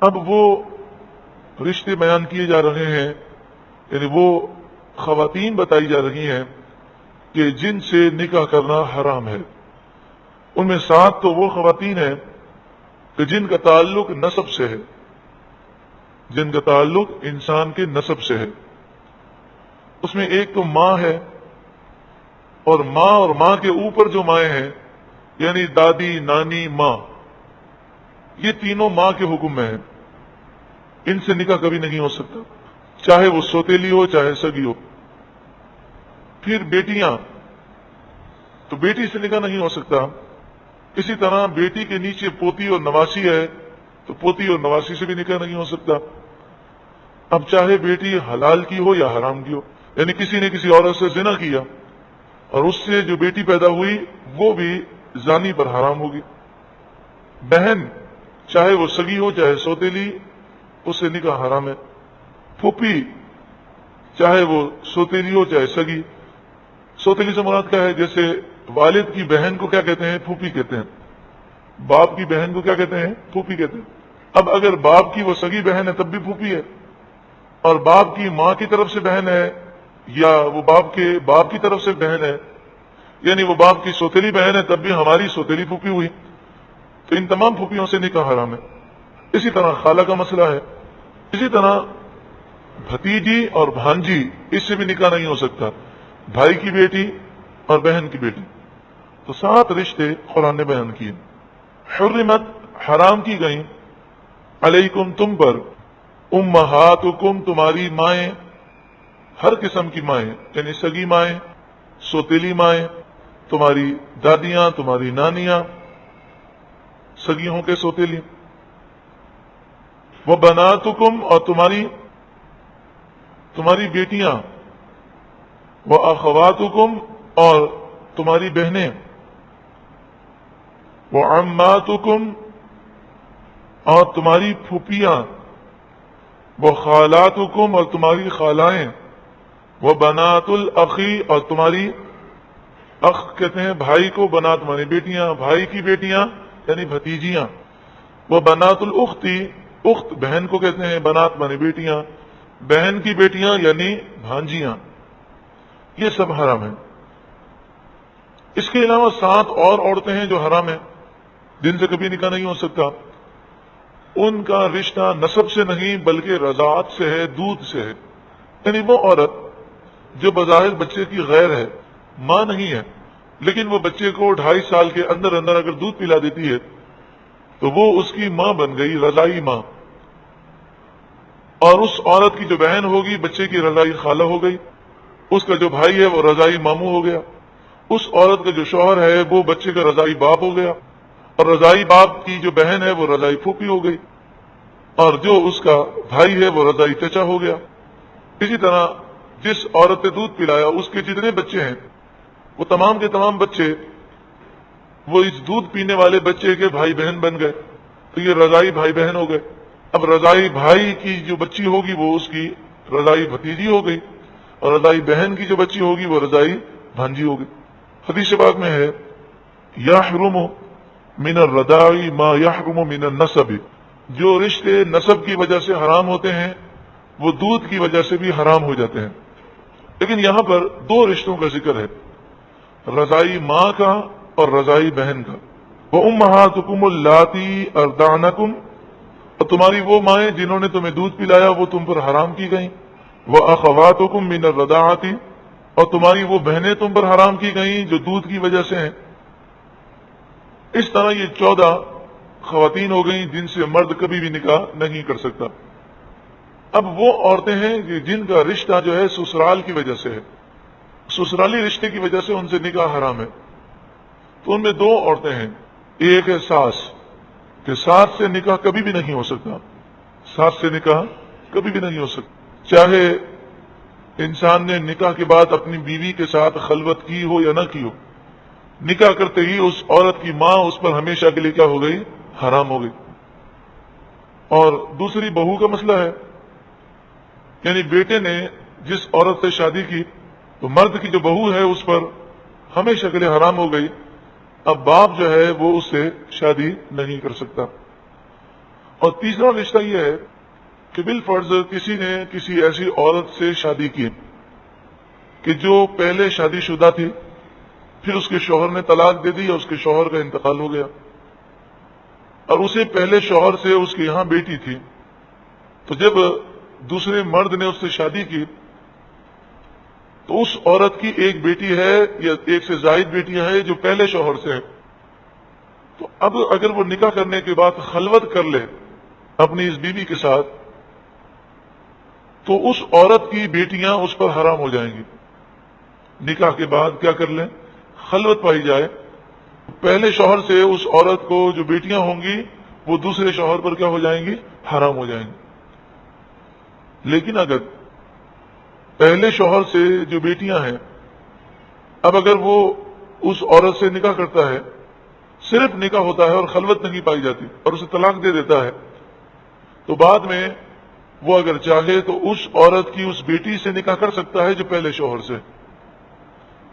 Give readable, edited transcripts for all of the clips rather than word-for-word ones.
اب وہ رشتے بیان کیے جا رہے ہیں، یعنی وہ خواتین بتائی جا رہی ہیں کہ جن سے نکاح کرنا حرام ہے۔ ان میں 7 تو وہ خواتین ہیں کہ جن کا تعلق نسب سے ہے، جن کا تعلق انسان کے نسب سے ہے۔ اس میں ایک تو ماں ہے، اور ماں کے اوپر جو مائیں ہیں یعنی دادی، نانی، ماں، یہ تینوں ماں کے حکم میں ہیں، ان سے نکاح کبھی نہیں ہو سکتا، چاہے وہ سوتیلی ہو چاہے سگی ہو۔ پھر بیٹیاں، تو بیٹی سے نکاح نہیں ہو سکتا۔ اسی طرح بیٹی کے نیچے پوتی اور نواسی ہے، تو پوتی اور نواسی سے بھی نکاح نہیں ہو سکتا۔ اب چاہے بیٹی حلال کی ہو یا حرام کی ہو، یعنی کسی نے کسی عورت سے زنا کیا اور اس سے جو بیٹی پیدا ہوئی وہ بھی زانی پر حرام ہوگی۔ بہن چاہے وہ سگی ہو چاہے سوتیلی، اس سے نکاح حرام ہے۔ پھوپھی چاہے وہ سوتیلی ہو چاہے سگی۔ سوتیلی سے مراد کیا ہے؟ جیسے والد کی بہن کو کیا کہتے ہیں؟ پھوپھی کہتے ہیں۔ باپ کی بہن کو کیا کہتے ہیں؟ پھوپھی کہتے ہیں۔ اب اگر باپ کی وہ سگی بہن ہے تب بھی پھوپھی ہے، اور باپ کی ماں کی طرف سے بہن ہے یا وہ باپ کی طرف سے بہن ہے، یعنی وہ باپ کی سوتیلی بہن ہے تب بھی ہماری سوتیلی پھوپھی ہوئی، تو ان تمام پھوپھیوں سے نکاح حرام ہے۔ اسی طرح خالہ کا مسئلہ ہے، اسی طرح بھتیجی اور بھانجی، اس سے بھی نکاح نہیں ہو سکتا، بھائی کی بیٹی اور بہن کی بیٹی۔ تو 7 رشتے قرآن نے بیان کیے۔ حرمت، حرام کی گئیں، علیکم، تم پر، امہاتکم، تمہاری مائیں، ہر قسم کی مائیں، یعنی سگی مائیں، سوتیلی مائیں، تمہاری دادیاں، تمہاری نانیاں، سگی ہوں کے سوتیلی، وہ بناتکم، اور تمہاری بیٹیاں، وہ اخواتکم، اور تمہاری بہنیں، وہ عماتکم، اور تمہاری پھوپھیاں، وہ خالاتکم، اور تمہاری خالائیں، وہ بنات الاخی، اور تمہاری اخ کہتے ہیں بھائی کو، بنات مانے بیٹیاں، بھائی کی بیٹیاں یعنی بھتیجیاں، وہ بنات الاختی، اخت بہن کو کہتے ہیں، بنات مانے بیٹیاں، بہن کی بیٹیاں یعنی بھانجیاں، یہ سب حرام ہیں۔ اس کے علاوہ 7 اور عورتیں ہیں جو حرام ہیں، جن سے کبھی نکاح نہیں ہو سکتا۔ ان کا رشتہ نسب سے نہیں بلکہ رضاعت سے ہے، دودھ سے ہے، یعنی وہ عورت جو بظاہر بچے کی غیر ہے، ماں نہیں ہے، لیکن وہ بچے کو 2.5 سال کے اندر اگر دودھ پلا دیتی ہے تو وہ اس کی ماں بن گئی، رضائی ماں، اور اس عورت کی جو بہن ہوگی بچے کی رضائی خالہ ہو گئی، اس کا جو بھائی ہے وہ رضائی ماموں ہو گیا، اس عورت کا جو شوہر ہے وہ بچے کا رضائی باپ ہو گیا، اور رضائی باپ کی جو بہن ہے وہ رضائی پھوپھی ہو گئی، اور جو اس کا بھائی ہے وہ رضائی چچا ہو گیا۔ اسی طرح جس عورت نے دودھ پلایا اس کے جتنے بچے ہیں وہ تمام کے تمام بچے وہ اس دودھ پینے والے بچے کے بھائی بہن بن گئے، تو یہ رضائی بھائی بہن ہو گئے۔ اب رضائی بھائی کی جو بچی ہوگی وہ اس کی رضائی بھتیجی ہو گئی، اور رضائی بہن کی جو بچی ہوگی وہ رضائی بھانجی ہوگی۔ حدیث پاک میں ہے یحرم من الرضاع ما یحرم من النسب، جو رشتے نسب کی وجہ سے حرام ہوتے ہیں وہ دودھ کی وجہ سے بھی حرام ہو جاتے ہیں۔ لیکن یہاں پر 2 رشتوں کا ذکر ہے، رضائی ماں کا اور رضائی بہن کا۔ وَأُمَّهَاتُكُمُ اللَّاتِي أَرْضَعْنَكُمْ، اور تمہاری وہ مائیں جنہوں نے تمہیں دودھ پلایا وہ تم پر حرام کی گئیں۔ وَأَخَوَاتُكُمْ مِنَ الرَّضَاعَةِ، اور تمہاری وہ بہنیں تم پر حرام کی گئیں جو دودھ کی وجہ سے ہیں۔ اس طرح یہ 14 خواتین ہو گئیں جن سے مرد کبھی بھی نکاح نہیں کر سکتا۔ اب وہ عورتیں ہیں جن کا رشتہ جو ہے سسرال کی وجہ سے ہے، سسرالی رشتے کی وجہ سے ان سے نکاح حرام ہے۔ تو ان میں 2 عورتیں ہیں، ایک ہے ساس، کہ ساس سے نکاح کبھی بھی نہیں ہو سکتا، ساس سے نکاح کبھی بھی نہیں ہو سکتا، چاہے انسان نے نکاح کے بعد اپنی بیوی کے ساتھ خلوت کی ہو یا نہ کی ہو، نکاح کرتے ہی اس عورت کی ماں اس پر ہمیشہ کے لیے کیا ہو گئی؟ حرام ہو گئی۔ اور دوسری بہو کا مسئلہ ہے، یعنی بیٹے نے جس عورت سے شادی کی تو مرد کی جو بہو ہے اس پر ہمیشہ کے لیے حرام ہو گئی، اب باپ جو ہے وہ اس سے شادی نہیں کر سکتا۔ اور تیسرا رشتہ یہ ہے کہ بالفرض کسی نے کسی ایسی عورت سے شادی کی کہ جو پہلے شادی شدہ تھی، پھر اس کے شوہر نے طلاق دے دی یا اس کے شوہر کا انتقال ہو گیا، اور اسے پہلے شوہر سے اس کے یہاں بیٹی تھی، تو جب دوسرے مرد نے اس سے شادی کی تو اس عورت کی ایک بیٹی ہے یا ایک سے زائد بیٹیاں ہیں جو پہلے شوہر سے ہیں. تو اب اگر وہ نکاح کرنے کے بعد خلوت کر لے اپنی اس بیوی کے ساتھ تو اس عورت کی بیٹیاں اس پر حرام ہو جائیں گی. نکاح کے بعد کیا کر لیں؟ خلوت پائی جائے، پہلے شوہر سے اس عورت کو جو بیٹیاں ہوں گی وہ دوسرے شوہر پر کیا ہو جائیں گی؟ حرام ہو جائیں گی. لیکن اگر پہلے شوہر سے جو بیٹیاں ہیں، اب اگر وہ اس عورت سے نکاح کرتا ہے، صرف نکاح ہوتا ہے اور خلوت نہیں پائی جاتی اور اسے طلاق دے دیتا ہے، تو بعد میں وہ اگر چاہے تو اس عورت کی اس بیٹی سے نکاح کر سکتا ہے جو پہلے شوہر سے.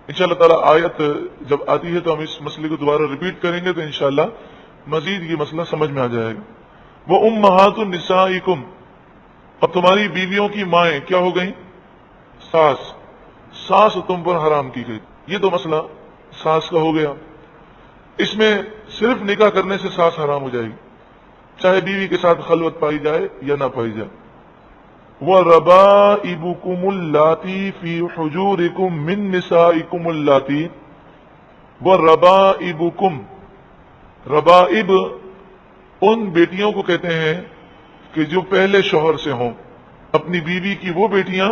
انشاءاللہ تعالی آیت جب آتی ہے تو ہم اس مسئلے کو دوبارہ ریپیٹ کریں گے تو انشاءاللہ مزید یہ مسئلہ سمجھ میں آ جائے گا. وہ امہات النسائکم، اب تمہاری بیویوں کی مائیں کیا ہو گئیں؟ ساس تم پر حرام کی گئی. یہ تو مسئلہ ساس کا ہو گیا. اس میں صرف نکاح کرنے سے ساس حرام ہو جائے گی، چاہے بیوی کے ساتھ خلوت پائی جائے یا نہ پائی جائے. وَرَبَائِبُكُمُ اللَّاتِي فِي حُجُورِكُم مِّن نِّسَائِكُمُ اللَّاتِي، وَرَبَائِبُكُم، ربائب ان بیٹیوں کو کہتے ہیں کہ جو پہلے شوہر سے ہوں، اپنی بیوی کی وہ بیٹیاں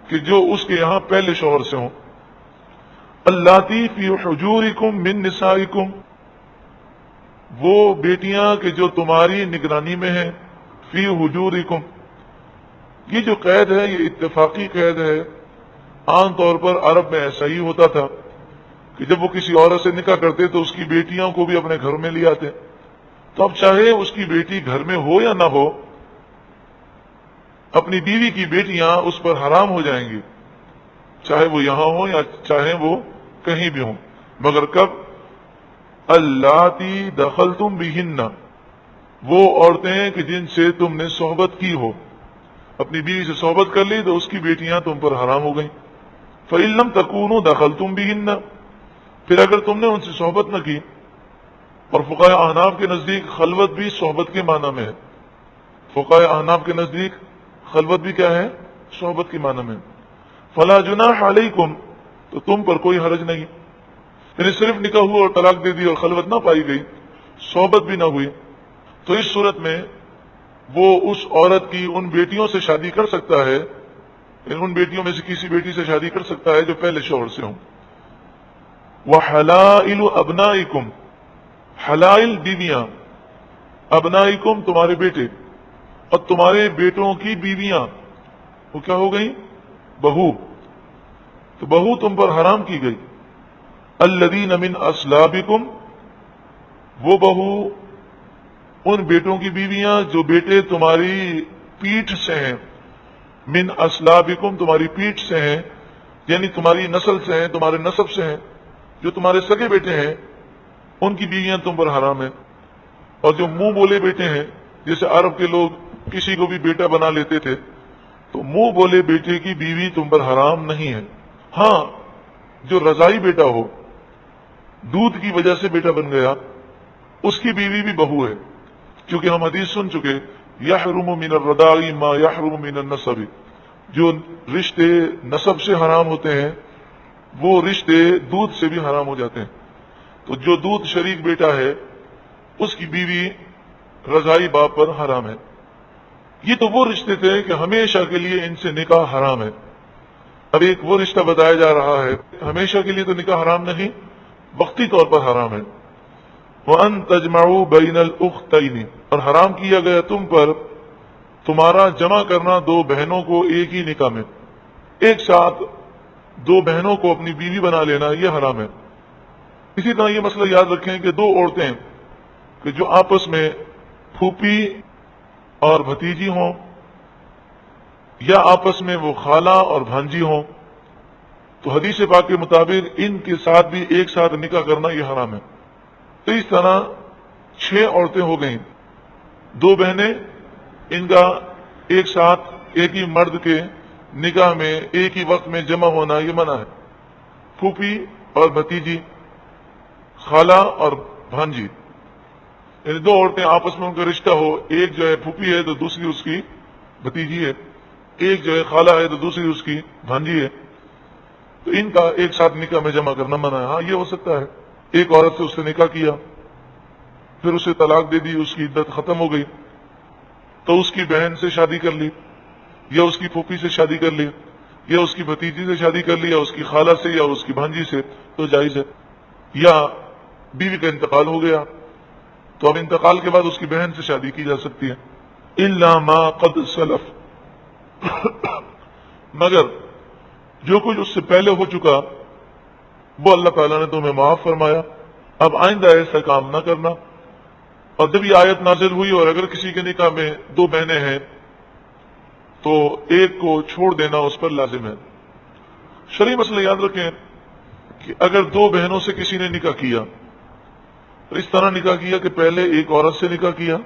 کہ جو اس کے یہاں پہلے شوہر سے ہوں. اللَّاتِي فِي حُجُورِكُم مِّن نِّسَائِكُم، وہ بیٹیاں کہ جو تمہاری نگرانی میں ہیں. فی حجورکم، یہ جو قید ہے یہ اتفاقی قید ہے. عام طور پر عرب میں ایسا ہی ہوتا تھا کہ جب وہ کسی عورت سے نکاح کرتے تو اس کی بیٹیوں کو بھی اپنے گھر میں لے آتے. تو اب چاہے اس کی بیٹی گھر میں ہو یا نہ ہو، اپنی بیوی کی بیٹیاں اس پر حرام ہو جائیں گی، چاہے وہ یہاں ہو یا چاہے وہ کہیں بھی ہوں. مگر کب؟ اللاتی دخلتم بہن، وہ عورتیں کہ جن سے تم نے صحبت کی ہو، اپنی بیوی سے صحبت کر لی تو اس کی بیٹیاں تم پر حرام ہو گئیں. فَإِن لَّمْ تَكُونُوا دَخَلْتُمْ بِهِنَّ، پھر اگر تم نے ان سے صحبت نہ کی، اور فقہاء احناف کے نزدیک خلوت بھی صحبت کے معنی میں ہے. فقہاء احناف کے نزدیک خلوت بھی کیا ہے؟ صحبت کے معنی میں. فَلَا جُنَاحَ عَلَيْكُمْ، تو تم پر کوئی حرج نہیں. یعنی صرف نکاح ہوا اور طلاق دے دی اور خلوت نہ پائی گئی، صحبت بھی نہ ہوئی، تو اس صورت میں وہ اس عورت کی ان بیٹیوں سے شادی کر سکتا ہے، ان بیٹیوں میں سے کسی بیٹی سے شادی کر سکتا ہے جو پہلے شوہر سے ہوں. وَحَلَائِلُ أَبْنَائِكُمْ، حلائل بیویاں، ابنائکم تمہارے بیٹے، اور تمہارے بیٹوں کی بیویاں وہ کیا ہو گئی؟ بہو. تو بہو تم پر حرام کی گئی. الذین من اصلابکم، وہ بہو ان بیٹوں کی بیویاں جو بیٹے تمہاری پیٹھ سے ہیں. من اصلابکم تمہاری پیٹھ سے ہیں، یعنی تمہاری نسل سے ہیں، تمہارے نسب سے ہیں، جو تمہارے سگے بیٹے ہیں ان کی بیویاں تم پر حرام ہیں. اور جو منہ بولے بیٹے ہیں، جیسے عرب کے لوگ کسی کو بھی بیٹا بنا لیتے تھے، تو منہ بولے بیٹے کی بیوی تم پر حرام نہیں ہے. ہاں جو رضائی بیٹا ہو، دودھ کی وجہ سے بیٹا بن گیا، اس کی بیوی بھی بہو ہے، کیونکہ ہم حدیث سن چکے یحرم من الرضاع ما یحرم من النسب، جو رشتے نسب سے حرام ہوتے ہیں وہ رشتے دودھ سے بھی حرام ہو جاتے ہیں. تو جو دودھ شریک بیٹا ہے اس کی بیوی رضائی باپ پر حرام ہے. یہ تو وہ رشتے تھے کہ ہمیشہ کے لیے ان سے نکاح حرام ہے. اب ایک وہ رشتہ بتایا جا رہا ہے ہمیشہ کے لیے تو نکاح حرام نہیں، وقتی طور پر حرام ہے. وَأَن تَجْمَعُوا بَيْنَ الْأُخْتَيْنِ، اور حرام کیا گیا تم پر تمہارا جمع کرنا دو بہنوں کو ایک ہی نکاح میں، ایک ساتھ دو بہنوں کو اپنی بیوی بنا لینا یہ حرام ہے. اسی طرح یہ مسئلہ یاد رکھیں کہ دو عورتیں کہ جو آپس میں پھوپھی اور بھتیجی ہوں یا آپس میں وہ خالہ اور بھانجی ہوں، تو حدیث پاک کے مطابق ان کے ساتھ بھی ایک ساتھ نکاح کرنا یہ حرام ہے. تو اس طرح 6 عورتیں ہو گئیں دو بہنیں ان کا ایک ساتھ ایک ہی مرد کے نکاح میں ایک ہی وقت میں جمع ہونا یہ منع ہے. پھوپھی اور بھتیجی، خالہ اور بھانجی، یعنی دو عورتیں آپس میں ان کا رشتہ ہو، ایک جو ہے پھوپھی ہے تو دوسری اس کی بھتیجی ہے، ایک جو ہے خالہ ہے تو دوسری اس کی بھانجی ہے، تو ان کا ایک ساتھ نکاح میں جمع کرنا منع ہے. ہاں یہ ہو سکتا ہے ایک عورت سے اس نے نکاح کیا، پھر اسے طلاق دے دی، اس کی عدت ختم ہو گئی، تو اس کی بہن سے شادی کر لی، یا اس کی پھوپھی سے شادی کر لی، یا اس کی بھتیجی سے شادی کر لی، یا اس کی خالہ سے یا اس کی بھانجی سے، تو جائز ہے. یا بیوی کا انتقال ہو گیا تو اب انتقال کے بعد اس کی بہن سے شادی کی جا سکتی ہے. الا ما قد سلف، مگر جو کچھ اس سے پہلے ہو چکا وہ اللہ تعالیٰ نے تمہیں معاف فرمایا، اب آئندہ ایسا کام نہ کرنا. اور جب یہ آیت نازل ہوئی اور اگر کسی کے نکاح میں دو بہنیں ہیں تو ایک کو چھوڑ دینا اس پر لازم ہے. شرعی مسئلہ یاد رکھیں کہ اگر دو بہنوں سے کسی نے نکاح کیا، اس طرح نکاح کیا کہ پہلے ایک عورت سے نکاح کیا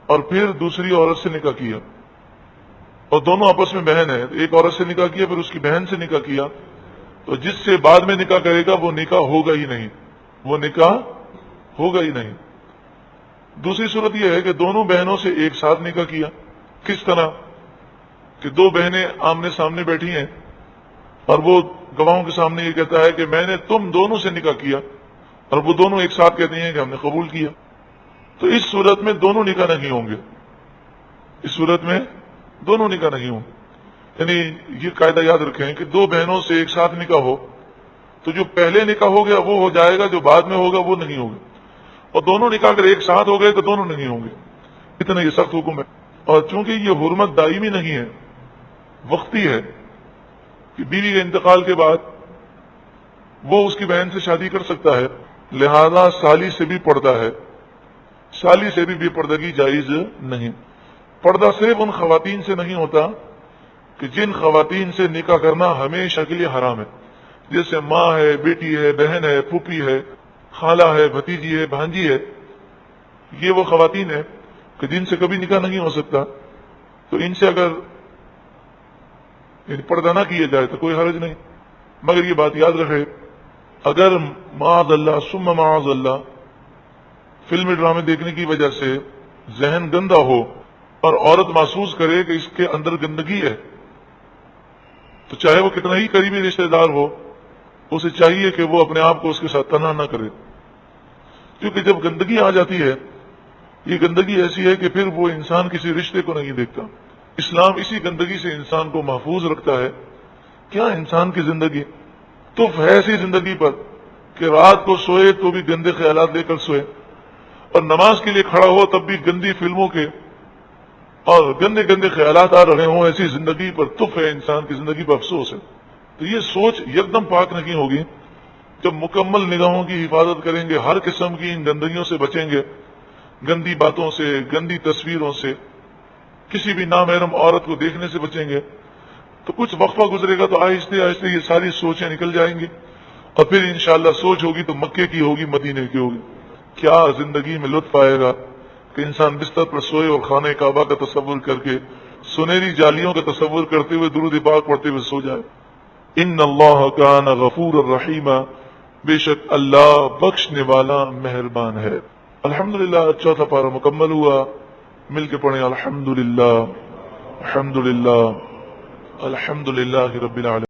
اور پھر دوسری عورت سے نکاح کیا، اور دونوں آپس میں بہن ہیں، ایک عورت سے نکاح کیا پھر اس کی بہن سے نکاح کیا، تو جس سے بعد میں نکاح کرے گا وہ نکاح ہوگا ہی نہیں، وہ نکاح ہوگا ہی نہیں. دوسری صورت یہ ہے کہ دونوں بہنوں سے ایک ساتھ نکاح کیا. کس طرح کہ دو بہنیں آمنے سامنے بیٹھی ہیں اور وہ گواہوں کے سامنے یہ کہتا ہے کہ میں نے تم دونوں سے نکاح کیا، اور وہ دونوں ایک ساتھ کہتے ہیں کہ ہم نے قبول کیا، تو اس صورت میں دونوں نکاح نہیں ہوں گے، اس صورت میں دونوں نکاح نہیں ہوں گے. یعنی یہ قاعدہ یاد رکھیں کہ دو بہنوں سے ایک ساتھ نکاح ہو تو جو پہلے نکاح ہو گیا وہ ہو جائے گا، جو بعد میں ہوگا وہ نہیں ہوگا، اور دونوں نکاح اگر ایک ساتھ ہو گئے تو دونوں نہیں ہوں گے. اتنا یہ سخت حکم ہے. اور چونکہ یہ حرمت دائمی نہیں ہے، وقتی ہے کہ بیوی کے انتقال کے بعد وہ اس کی بہن سے شادی کر سکتا ہے، لہذا سالی سے بھی پردہ ہے، سالی سے بھی بے پردگی جائز نہیں. پردہ صرف ان خواتین سے نہیں ہوتا کہ جن خواتین سے نکاح کرنا ہمیشہ کے لیے حرام ہے، جیسے ماں ہے، بیٹی ہے، بہن ہے، پھوپھی ہے، خالہ ہے، بھتیجی ہے، بھانجی ہے. یہ وہ خواتین ہیں کہ جن سے کبھی نکاح نہیں ہو سکتا، تو ان سے اگر پردہ نہ کیا جائے تو کوئی حرج نہیں. مگر یہ بات یاد رکھے، اگر معاذ اللہ ثم معاذ اللہ فلم ڈرامے دیکھنے کی وجہ سے ذہن گندا ہو اور عورت محسوس کرے کہ اس کے اندر گندگی ہے، تو چاہے وہ کتنا ہی قریبی رشتہ دار ہو، اسے چاہیے کہ وہ اپنے آپ کو اس کے ساتھ تنہا نہ کرے. کیونکہ جب گندگی آ جاتی ہے، یہ گندگی ایسی ہے کہ پھر وہ انسان کسی رشتے کو نہیں دیکھتا. اسلام اسی گندگی سے انسان کو محفوظ رکھتا ہے. کیا انسان کی زندگی تف ہے ایسی زندگی پر کہ رات کو سوئے تو بھی گندے خیالات لے کر سوئے، اور نماز کے لیے کھڑا ہو تب بھی گندی فلموں کے اور گندے گندے خیالات آ رہے ہوں. ایسی زندگی پر تف ہے، انسان کی زندگی پر افسوس ہے. تو یہ سوچ یکدم پاک نہیں ہوگی. جب مکمل نگاہوں کی حفاظت کریں گے، ہر قسم کی ان گندگیوں سے بچیں گے، گندی باتوں سے، گندی تصویروں سے، کسی بھی نامحرم عورت کو دیکھنے سے بچیں گے، تو کچھ وقفہ گزرے گا تو آہستہ آہستہ یہ ساری سوچیں نکل جائیں گی، اور پھر انشاءاللہ سوچ ہوگی تو مکے کی ہوگی، مدینے کی ہوگی. کیا زندگی میں لطف آئے گا کہ انسان بستر پر سوئے اور خانہ کعبہ کا تصور کر کے سنہری جالیوں کا تصور کرتے ہوئے درود پاک پڑھتے ہوئے سو جائے. ان اللہ کان غفور الرحیم، بے شک اللہ بخشنے والا مہربان ہے. الحمدللہ چوتھا پارہ مکمل ہوا. مل کے پڑھیں الحمدللہ الحمدللہ الحمدللہ رب العالمین.